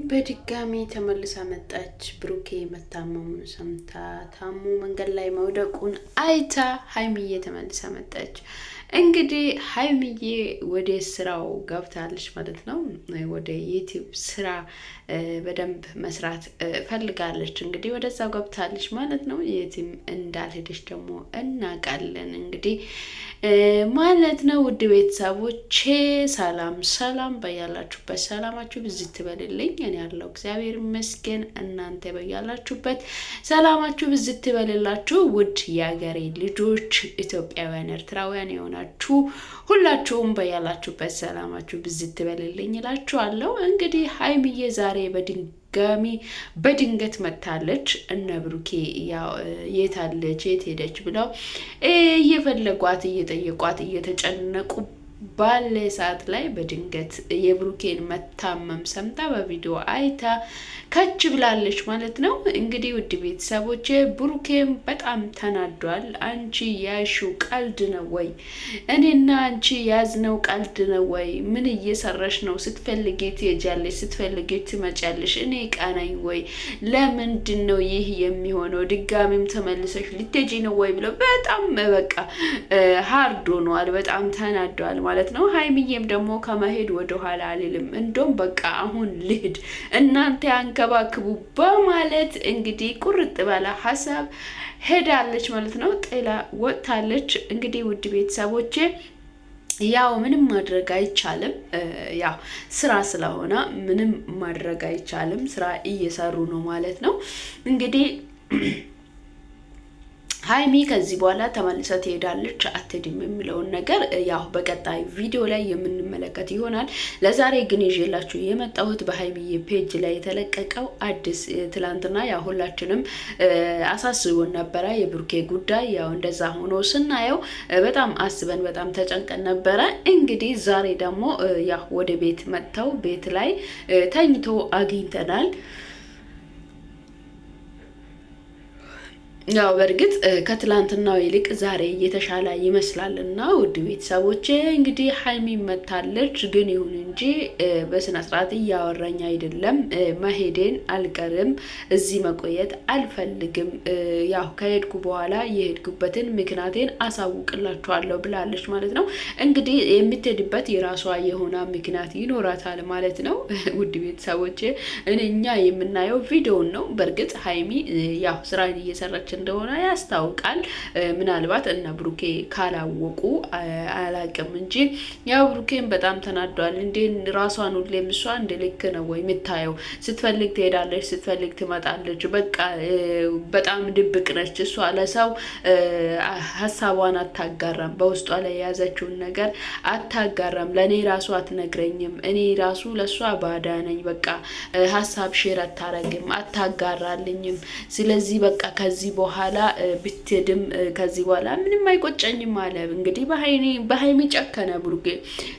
በድጋሚ ተመልሳ መጣች። ብሩኬ መታመሙን ሰምታ ታሞ መንገድ ላይ መውደቁን አይታ ሀይሚዬ ተመልሳ መጣች። እንግዲህ ሀይሚዬ ወደ ስራው ገብታለች ማለት ነው። ወደ ዩቲዩብ ስራ በደንብ መስራት ፈልጋለች። እንግዲህ ወደዛው ገብታለች ማለት ነው። የትም እንዳልሄደች ደግሞ እናውቃለን እንግዲህ ማለት ነው። ውድ ቤተሰቦቼ ሰላም ሰላም፣ በያላችሁበት ሰላማችሁ ብዝት ትበልልኝ። እኔ ያለው እግዚአብሔር ይመስገን፣ እናንተ በያላችሁበት ሰላማችሁ ብዝት ትበልላችሁ። ውድ የሀገሬ ልጆች ኢትዮጵያውያን፣ ኤርትራውያን የሆናችሁ ሁላችሁም በያላችሁበት ሰላማችሁ ብዝት ትበልልኝ እላችኋለሁ። እንግዲህ ሀይሚዬ ዛሬ በድንገት መታለች። እነ ብሩኬ የታለች የት ሄደች ብለው እየፈለጓት እየጠየቋት እየተጨነቁ ባለ ሰዓት ላይ በድንገት የብሩኬን መታመም ሰምታ በቪዲዮ አይታ ከች ብላለች ማለት ነው። እንግዲህ ውድ ቤተሰቦች ብሩኬም በጣም ተናዷል። አንቺ ያሽው ቀልድ ነው ወይ? እኔና አንቺ ያዝነው ቀልድ ነው ወይ? ምን እየሰራሽ ነው? ስትፈልጊ ትሄጃለሽ፣ ስትፈልጊ ትመጫለሽ። እኔ ቃናኝ ወይ? ለምንድን ነው ይህ የሚሆነው? ድጋሚም ተመልሰሽ ልትሄጂ ነው ወይ ብለው በጣም በቃ ሀርድ ሆኗል። በጣም ተናዷል ማለት ነው። ሀይሚዬም ደግሞ ከመሄድ ወደ ኋላ አልልም፣ እንደውም በቃ አሁን ልሂድ እናንተ አንከባክቡ በማለት እንግዲህ ቁርጥ ባለ ሀሳብ ሄዳለች ማለት ነው። ጥላ ወጥታለች። እንግዲህ ውድ ቤተሰቦቼ ያው ምንም ማድረግ አይቻልም። ያው ስራ ስለሆነ ምንም ማድረግ አይቻልም። ስራ እየሰሩ ነው ማለት ነው። እንግዲህ ሀይሚ ከዚህ በኋላ ተመልሳ ትሄዳለች አትሄድም የሚለውን ነገር ያው በቀጣይ ቪዲዮ ላይ የምንመለከት ይሆናል። ለዛሬ ግን ይዤላችሁ የመጣሁት በሀይሚዬ ፔጅ ላይ የተለቀቀው አዲስ ትላንትና ያው ሁላችንም አሳስቦን ነበረ የብሩኬ ጉዳይ። ያው እንደዛ ሆኖ ስናየው በጣም አስበን በጣም ተጨንቀን ነበረ። እንግዲህ ዛሬ ደግሞ ያው ወደ ቤት መጥተው ቤት ላይ ተኝቶ አግኝተናል። ያው በእርግጥ ከትላንትናው ይልቅ ዛሬ እየተሻለ ይመስላል እና ውድ ቤተሰቦቼ እንግዲህ ሀይሚ መታለች። ግን ይሁን እንጂ በስነ ስርዓት እያወራኝ አይደለም። መሄዴን አልቀርም፣ እዚህ መቆየት አልፈልግም። ያው ከሄድኩ በኋላ የሄድኩበትን ምክንያቴን አሳውቅላችኋለሁ ብላለች ማለት ነው። እንግዲህ የምትሄድበት የራሷ የሆነ ምክንያት ይኖራታል ማለት ነው። ውድ ቤተሰቦቼ እኛ የምናየው ቪዲዮን ነው። በእርግጥ ሀይሚ ያው ስራን እየሰራች እንደሆነ ያስታውቃል። ምናልባት እነ ብሩኬ ካላወቁ አላቅም እንጂ ያው ብሩኬን በጣም ተናዷል። እንዴ ራሷን ሁሌም እሷ እንደ ልክ ነው ወይ የምታየው? ስትፈልግ ትሄዳለች፣ ስትፈልግ ትመጣለች። በቃ በጣም ድብቅ ነች እሷ። ለሰው ሀሳቧን አታጋራም፣ በውስጧ ላይ የያዘችውን ነገር አታጋራም። ለእኔ ራሱ አትነግረኝም። እኔ ራሱ ለእሷ ባዳ ነኝ። በቃ ሀሳብ ሼር አታረግም፣ አታጋራልኝም። ስለዚህ በቃ ከዚህ በኋላ ብትሄድም ከዚህ በኋላ ምንም አይቆጨኝም አለ። እንግዲህ በሀይሚ ጨከነ ብሩኬ።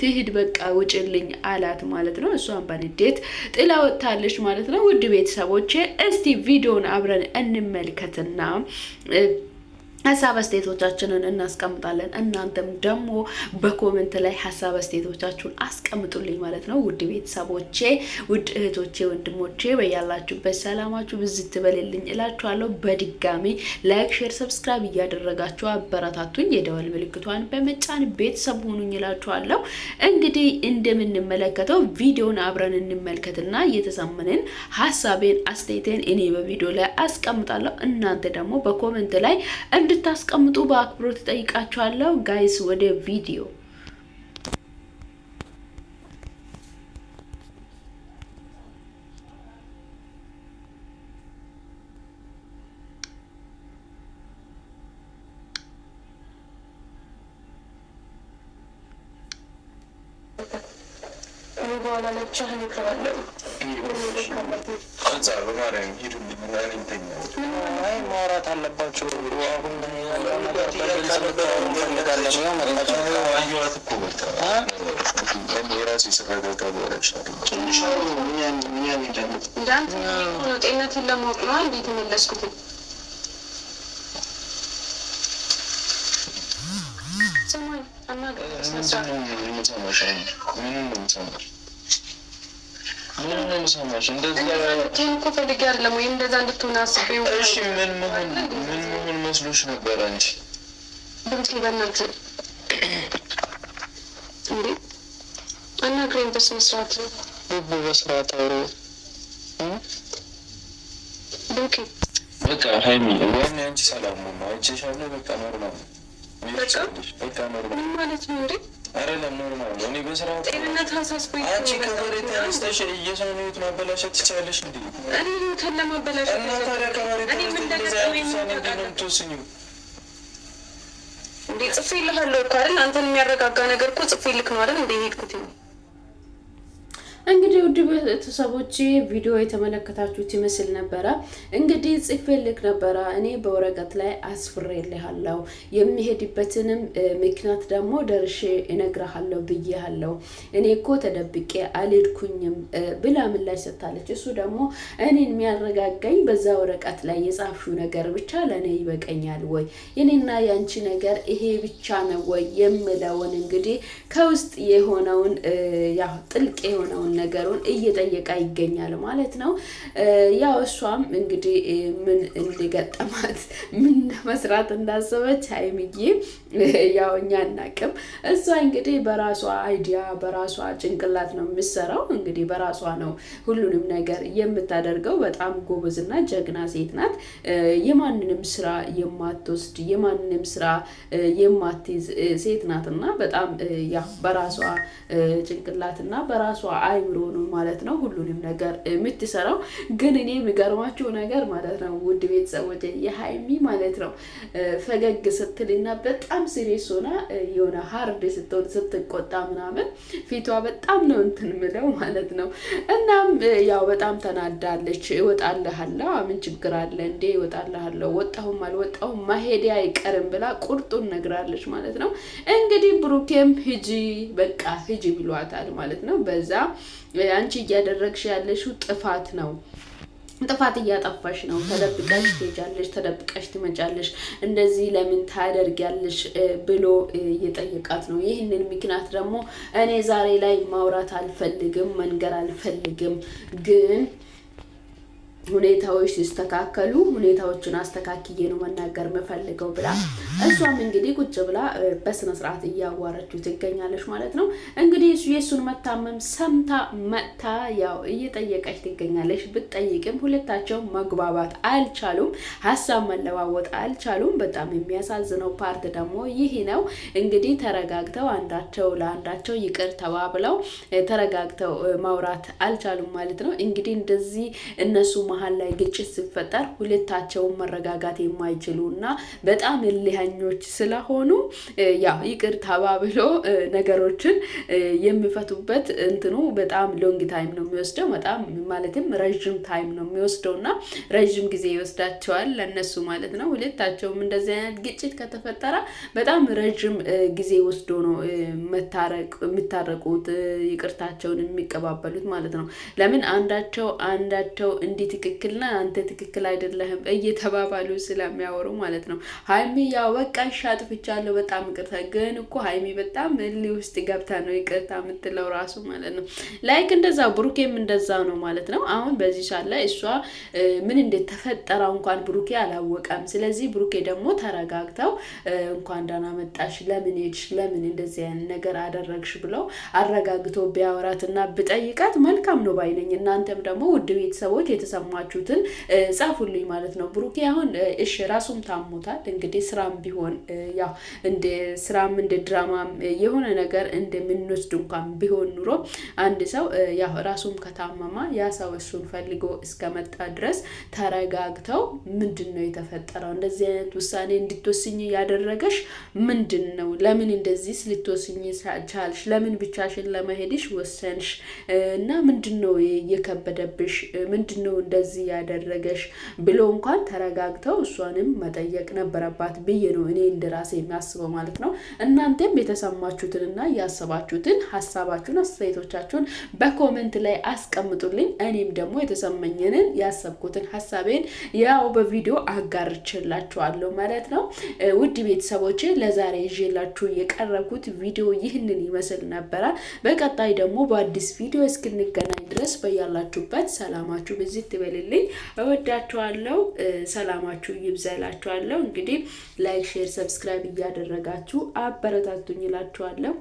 ትሂድ በቃ ውጭልኝ አላት ማለት ነው። እሷን በንዴት ጥላ ወጥታለች ማለት ነው። ውድ ቤተሰቦቼ እስቲ ቪዲዮን አብረን እንመልከትና ሀሳብ አስተያየቶቻችንን እናስቀምጣለን። እናንተም ደግሞ በኮሜንት ላይ ሀሳብ አስተያየቶቻችሁን አስቀምጡልኝ ማለት ነው። ውድ ቤተሰቦቼ፣ ውድ እህቶቼ፣ ወንድሞቼ በያላችሁበት ሰላማችሁ ብዝት ትበልልኝ እላችኋለሁ። በድጋሚ ላይክ፣ ሼር፣ ሰብስክራይብ እያደረጋችሁ አበረታቱኝ። የደወል ምልክቷን በመጫን ቤተሰብ ሁኑኝ እላችኋለሁ። እንግዲህ እንደምንመለከተው ቪዲዮን አብረን እንመልከትና የተሰማንን ሀሳቤን አስተያየቴን እኔ በቪዲዮ ላይ አስቀምጣለሁ። እናንተ ደግሞ በኮሜንት ላይ እንድታስቀምጡ በአክብሮት ጠይቃችኋለሁ። ጋይስ ወደ ቪዲዮ ማውራት አለባቸው። አሁን ጤንነትን ለማወቅ ነው እንዴት የመለስኩት? ምን ነው ሰማሽ? እንደዛ እኮ ፈልጌ አይደለም ወይ እንደዛ እንድትሆን አስቤው። እሺ ምን መሆን መስሎሽ ነበር አንቺ? ብሩኬ በእናትህ እንዴ አናግረኝ በስነ ስርዓት ነው። በስርዓት አውሮ ብሩኬ በቃ ሀይሚ ወይኔ አንቺ ሰላም ነው አይቼሻለሁ። በቃ ኖርማል በቃ ኖርማል ማለት ነው እንዴ? አይደለም ኖርማል ነው። እኔ በስርዓት ጤንነት አሳስቦኝ አንቺ ከመሬት ተነስተሽ የሰውን ህይወት ማበላሸት ትችያለሽ እንዴ? እኔ ህይወትን ለማበላሸት እና ታዲያ ከመሬት ተነስተሽ ነው የምትወስኚው እንዴ? ጽፌልሃለሁ እኮ አይደል? አንተን የሚያረጋጋ ነገር እኮ ጽፌልክ ነው አይደል? እንደ ሄድኩት እንግዲህ ውድ ቤተሰቦቼ ቪዲዮ የተመለከታችሁት ይመስል ነበረ። እንግዲህ ጽፌልክ ነበረ እኔ በወረቀት ላይ አስፍሬልሃለሁ፣ የሚሄድበትንም ምክንያት ደግሞ ደርሼ እነግርሃለሁ ብዬሃለሁ። እኔ እኮ ተደብቄ አልሄድኩኝም ብላ ምላሽ ሰጥታለች። እሱ ደግሞ እኔን የሚያረጋጋኝ በዛ ወረቀት ላይ የጻፍሽው ነገር ብቻ ለእኔ ይበቀኛል ወይ የኔና ያንቺ ነገር ይሄ ብቻ ነው ወይ የምለውን እንግዲህ ከውስጥ የሆነውን ያው ጥልቅ የሆነውን ነገሩን እየጠየቃ ይገኛል ማለት ነው። ያው እሷም እንግዲህ ምን እንደገጠማት ምን መስራት እንዳሰበች ሀይሚዬ ያው እኛ አናውቅም። እሷ እንግዲህ በራሷ አይዲያ በራሷ ጭንቅላት ነው የምትሰራው። እንግዲህ በራሷ ነው ሁሉንም ነገር የምታደርገው። በጣም ጎበዝና ጀግና ሴት ናት። የማንንም ስራ የማትወስድ የማንንም ስራ የማትይዝ ሴት ናትና በጣም ያው በራሷ ጭንቅላትና በራሷ አይምሮ ነው ማለት ነው ሁሉንም ነገር የምትሰራው። ግን እኔ የሚገርማችሁ ነገር ማለት ነው ውድ ቤተሰቦች የሀይሚ ማለት ነው ፈገግ ስትልና በጣም ሲሪየስ ሆና የሆነ ሀርድ ስትሆን ስትቆጣ ምናምን ፊቷ በጣም ነው እንትን ምለው ማለት ነው። እናም ያው በጣም ተናዳለች። እወጣልሃለሁ ምን ችግር አለ እንዴ እወጣልሃለሁ፣ ወጣሁም አልወጣሁም መሄዴ አይቀርም ብላ ቁርጡን ነግራለች ማለት ነው። እንግዲህ ብሩኬም ሂጂ በቃ ሂጂ ብሏታል ማለት ነው። በዛ አንቺ እያደረግሽ ያለሽው ጥፋት ነው፣ ጥፋት እያጠፋሽ ነው። ተደብቀሽ ትሄጃለሽ፣ ተደብቀሽ ትመጫለሽ፣ እንደዚህ ለምን ታደርጊያለሽ ብሎ እየጠየቃት ነው። ይህንን ምክንያት ደግሞ እኔ ዛሬ ላይ ማውራት አልፈልግም፣ መንገር አልፈልግም፣ ግን ሁኔታዎች ሲስተካከሉ ሁኔታዎችን አስተካክዬ ነው መናገር የምፈልገው ብላ እሷም እንግዲህ ቁጭ ብላ በስነ ስርዓት እያዋረችው ትገኛለች ማለት ነው። እንግዲህ የሱን መታመም ሰምታ መጥታ ያው እየጠየቀች ትገኛለች። ብትጠይቅም ሁለታቸው መግባባት አልቻሉም፣ ሀሳብ መለዋወጥ አልቻሉም። በጣም የሚያሳዝነው ፓርት ደግሞ ይህ ነው። እንግዲህ ተረጋግተው አንዳቸው ለአንዳቸው ይቅር ተባብለው ተረጋግተው ማውራት አልቻሉም ማለት ነው። እንግዲህ እንደዚህ እነሱ መሀል ላይ ግጭት ሲፈጠር ሁለታቸውን መረጋጋት የማይችሉ እና በጣም እልህኞች ስለሆኑ ያው ይቅር ተባብሎ ነገሮችን የሚፈቱበት እንትኑ በጣም ሎንግ ታይም ነው የሚወስደው። በጣም ማለትም ረጅም ታይም ነው የሚወስደው እና ረጅም ጊዜ ይወስዳቸዋል ለነሱ ማለት ነው። ሁለታቸውም እንደዚህ አይነት ግጭት ከተፈጠረ በጣም ረጅም ጊዜ ወስዶ ነው የሚታረቁት፣ ይቅርታቸውን የሚቀባበሉት ማለት ነው። ለምን አንዳቸው እንዲህ ትክክልና አንተ ትክክል አይደለህም እየተባባሉ ስለሚያወሩ ማለት ነው። ሀይሚ ያው በቃ አጥፍቻለሁ በጣም ይቅርታ፣ ግን እኮ ሀይሚ በጣም እልህ ውስጥ ገብታ ነው ይቅርታ የምትለው ራሱ ማለት ነው። ላይክ እንደዛ ብሩኬም እንደዛ ነው ማለት ነው። አሁን በዚህ ሰዓት ላይ እሷ ምን እንደተፈጠረ እንኳን ብሩኬ አላወቀም። ስለዚህ ብሩኬ ደግሞ ተረጋግተው እንኳን ደህና መጣሽ፣ ለምን ሄድሽ፣ ለምን እንደዚህ አይነት ነገር አደረግሽ ብለው አረጋግቶ ቢያወራትና ብጠይቃት መልካም ነው ባይነኝ። እናንተም ደግሞ ውድ ቤተሰቦች የተሰማችሁትን ጻፉልኝ ማለት ነው። ብሩኬ አሁን እሺ ራሱም ታሞታል እንግዲህ ስራም ቢሆን ያው እንደ ስራም እንደ ድራማም የሆነ ነገር እንደምንወስድ እንኳን ቢሆን ኑሮ አንድ ሰው ያው ራሱም ከታመማ ያ ሰው እሱን ፈልጎ እስከመጣ ድረስ ተረጋግተው ምንድነው የተፈጠረው፣ እንደዚህ አይነት ውሳኔ እንድትወስኝ ያደረገሽ ምንድነው፣ ለምን እንደዚህ ልትወስኝ ቻልሽ፣ ለምን ብቻሽን ለመሄድሽ ወሰንሽ እና ምንድነው የከበደብሽ፣ ምንድነው ለዚህ ያደረገሽ ብሎ እንኳን ተረጋግተው እሷንም መጠየቅ ነበረባት ብዬ ነው እኔ እንደራሴ የሚያስበው ማለት ነው። እናንተም የተሰማችሁትንና ያሰባችሁትን ሀሳባችሁን አስተያየቶቻችሁን በኮሜንት ላይ አስቀምጡልኝ። እኔም ደግሞ የተሰማኝንን ያሰብኩትን ሀሳቤን ያው በቪዲዮ አጋርቼላችኋለሁ ማለት ነው። ውድ ቤተሰቦቼ ለዛሬ ይዤላችሁ የቀረብኩት ቪዲዮ ይህንን ይመስል ነበረ። በቀጣይ ደግሞ በአዲስ ቪዲዮ እስክንገናኝ ድረስ በያላችሁበት ሰላማችሁ ብዝት ትበልልኝ። እወዳችኋለሁ። ሰላማችሁ ይብዛላችኋለሁ። እንግዲህ ላይክ፣ ሼር፣ ሰብስክራይብ እያደረጋችሁ አበረታቱኝ እላችኋለሁ።